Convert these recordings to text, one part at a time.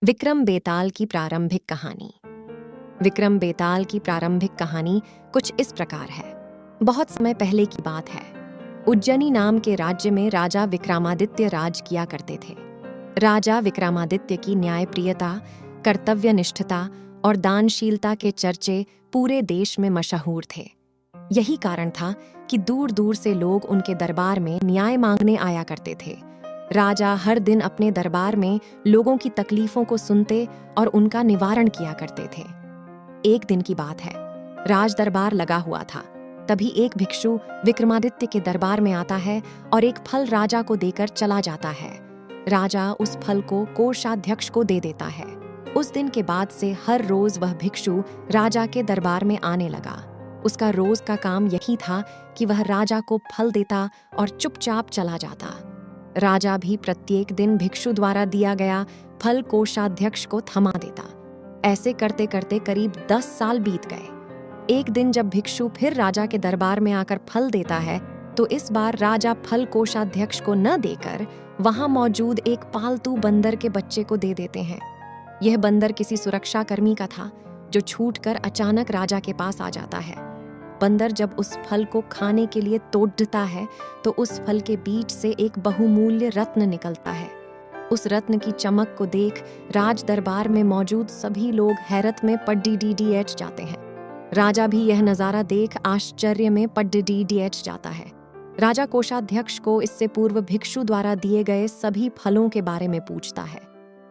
विक्रम बेताल की प्रारंभिक कहानी। विक्रम बेताल की प्रारंभिक कहानी कुछ इस प्रकार है। बहुत समय पहले की बात है। उज्जैनी नाम के राज्य में राजा विक्रमादित्य राज किया करते थे। राजा विक्रमादित्य की न्यायप्रियता, कर्तव्यनिष्ठता और दानशीलता के चर्चे पूरे देश में मशहूर थे। यही कारण था कि दूर दूर से लोग उनके दरबार में न्याय मांगने आया करते थे। राजा हर दिन अपने दरबार में लोगों की तकलीफों को सुनते और उनका निवारण किया करते थे। एक दिन की बात है, राज दरबार लगा हुआ था। तभी एक भिक्षु विक्रमादित्य के दरबार में आता है और एक फल राजा को देकर चला जाता है। राजा उस फल को कोषाध्यक्ष को दे देता है। उस दिन के बाद से हर रोज वह भिक्षु राजा के दरबार में आने लगा। उसका रोज का काम यही था कि वह राजा को फल देता और चुपचाप चला जाता। राजा भी प्रत्येक दिन भिक्षु द्वारा दिया गया फल कोषाध्यक्ष को थमा देता। ऐसे करते करते करीब 10 साल बीत गए। एक दिन जब भिक्षु फिर राजा के दरबार में आकर फल देता है, तो इस बार राजा फल कोषाध्यक्ष को न देकर वहां मौजूद एक पालतू बंदर के बच्चे को दे देते हैं। यह बंदर किसी सुरक्षाकर्मी का था, जो छूटकर अचानक राजा के पास आ जाता है। बंदर जब उस फल को खाने के लिए तोड़ता है, तो उस फल के बीच से एक बहुमूल्य रत्न निकलता है। उस रत्न की चमक को देख राज दरबार में मौजूद सभी लोग हैरत में पड्डीडीएच जाते हैं। राजा भी यह नजारा देख आश्चर्य में पड्डीडीएच जाता है। राजा कोषाध्यक्ष को इससे पूर्व भिक्षु द्वारा दिए गए सभी फलों के बारे में पूछता है।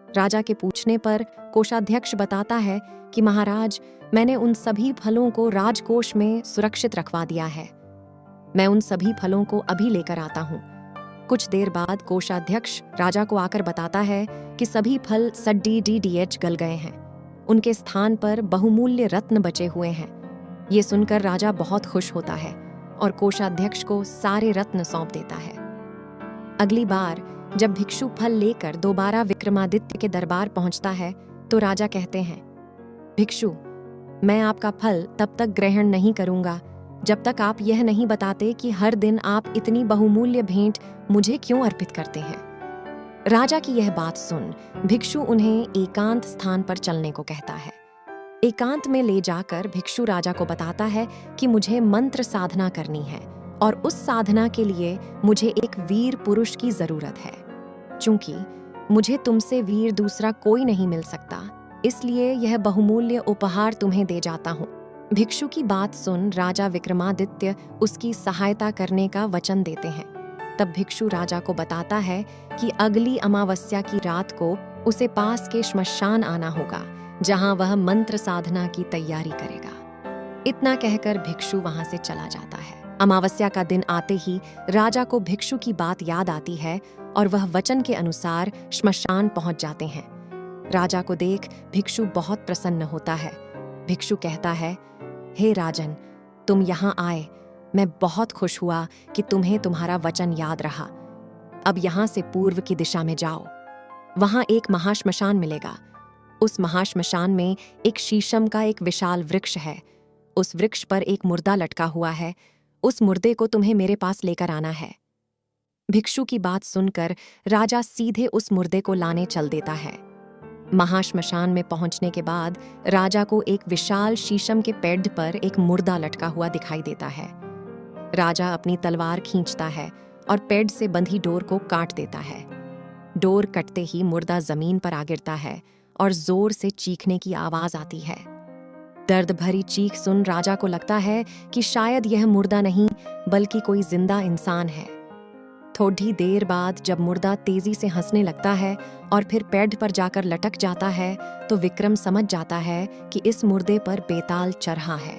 राजा के पूछने पर कोषाध्यक्ष बताता है कि महाराज, मैंने उन सभी फलों को राजकोष में सुरक्षित रखवा दिया है। मैं उन सभी फलों को अभी लेकर आता हूँ। कुछ देर बाद कोषाध्यक्ष राजा को आकर बताता है कि सभी फल सड्डीडीएच गल गए हैं। उनके स्थान पर बहुमूल्य रत्न बचे हुए हैं। ये सुनकर राजा बहुत खुश होता है और कोषाध्यक्ष को सारे रत्न सौंप देता है। अगली बार जब भिक्षु फल लेकर दोबारा विक्रमादित्य के दरबार पहुंचता है, तो राजा कहते हैं, भिक्षु, मैं आपका फल तब तक ग्रहण नहीं करूंगा जब तक आप यह नहीं बताते कि हर दिन आप इतनी बहुमूल्य भेंट मुझे क्यों अर्पित करते हैं। राजा की यह बात सुन भिक्षु उन्हें एकांत स्थान पर चलने को कहता है। एकांत में ले जाकर भिक्षु राजा को बताता है कि मुझे मंत्र साधना करनी है और उस साधना के लिए मुझे एक वीर पुरुष की जरूरत है। चूंकि मुझे तुमसे वीर दूसरा कोई नहीं मिल सकता, इसलिए यह बहुमूल्य उपहार तुम्हें दे जाता हूँ। भिक्षु की बात सुन राजा विक्रमादित्य उसकी सहायता करने का वचन देते हैं। तब भिक्षु राजा को बताता है कि अगली अमावस्या की रात को उसे पास के श्मशान आना होगा, जहां वह मंत्र साधना की तैयारी करेगा। इतना कहकर भिक्षु वहां से चला जाता है। अमावस्या का दिन आते ही राजा को भिक्षु की बात याद आती है और वह वचन के अनुसार श्मशान पहुंच जाते हैं। राजा को देख भिक्षु बहुत प्रसन्न होता है। भिक्षु कहता है, हे राजन, तुम यहाँ आए। मैं बहुत खुश हुआ कि तुम्हें तुम्हारा वचन याद रहा। अब यहाँ से पूर्व की दिशा में जाओ। वहाँ एक महाश्मशान मिलेगा। उस महाश्मशान में एक शीशम का एक विशाल वृक्ष है। उस वृक्ष पर एक मुर्दा लटका हुआ है। उस मुर्दे को तुम्हें मेरे पास लेकर आना है। भिक्षु की बात सुनकर राजा सीधे उस मुर्दे को लाने चल देता है। महाश्मशान में पहुंचने के बाद राजा को एक विशाल शीशम के पेड़ पर एक मुर्दा लटका हुआ दिखाई देता है। राजा अपनी तलवार खींचता है और पेड़ से बंधी डोर को काट देता है। डोर कटते ही मुर्दा जमीन पर आ गिरता है और जोर से चीखने की आवाज आती है। दर्द भरी चीख सुन राजा को लगता है कि शायद यह मुर्दा नहीं बल्कि कोई जिंदा इंसान है। थोड़ी देर बाद जब मुर्दा तेजी से हंसने लगता है और फिर पेड़ पर जाकर लटक जाता है, तो विक्रम समझ जाता है कि इस मुर्दे पर बेताल चढ़ा है।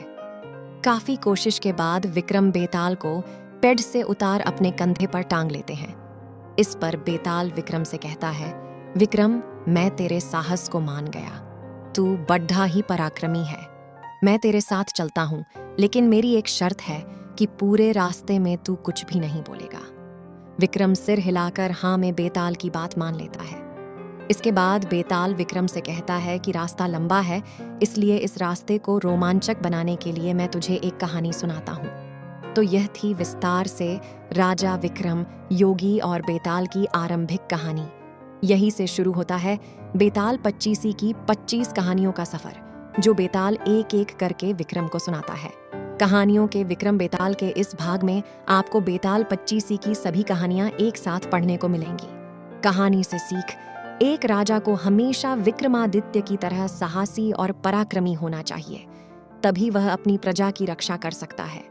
काफी कोशिश के बाद विक्रम बेताल को पेड़ से उतार अपने कंधे पर टांग लेते हैं। इस पर बेताल विक्रम से कहता है, विक्रम, मैं तेरे साहस को मान गया। तू बड्ढा ही पराक्रमी है। मैं तेरे साथ चलता हूँ, लेकिन मेरी एक शर्त है कि पूरे रास्ते में तू कुछ भी नहीं बोलेगा। विक्रम सिर हिलाकर हाँ में बेताल की बात मान लेता है। इसके बाद बेताल विक्रम से कहता है कि रास्ता लंबा है, इसलिए इस रास्ते को रोमांचक बनाने के लिए मैं तुझे एक कहानी सुनाता हूँ। तो यह थी विस्तार से राजा विक्रम, योगी और बेताल की आरंभिक कहानी। यही से शुरू होता है बेताल पच्चीसी की 25 कहानियों का सफर, जो बेताल एक एक करके विक्रम को सुनाता है। कहानियों के विक्रम बेताल के इस भाग में आपको बेताल पच्चीसी की सभी कहानियां एक साथ पढ़ने को मिलेंगी। कहानी से सीख: एक राजा को हमेशा विक्रमादित्य की तरह साहसी और पराक्रमी होना चाहिए, तभी वह अपनी प्रजा की रक्षा कर सकता है।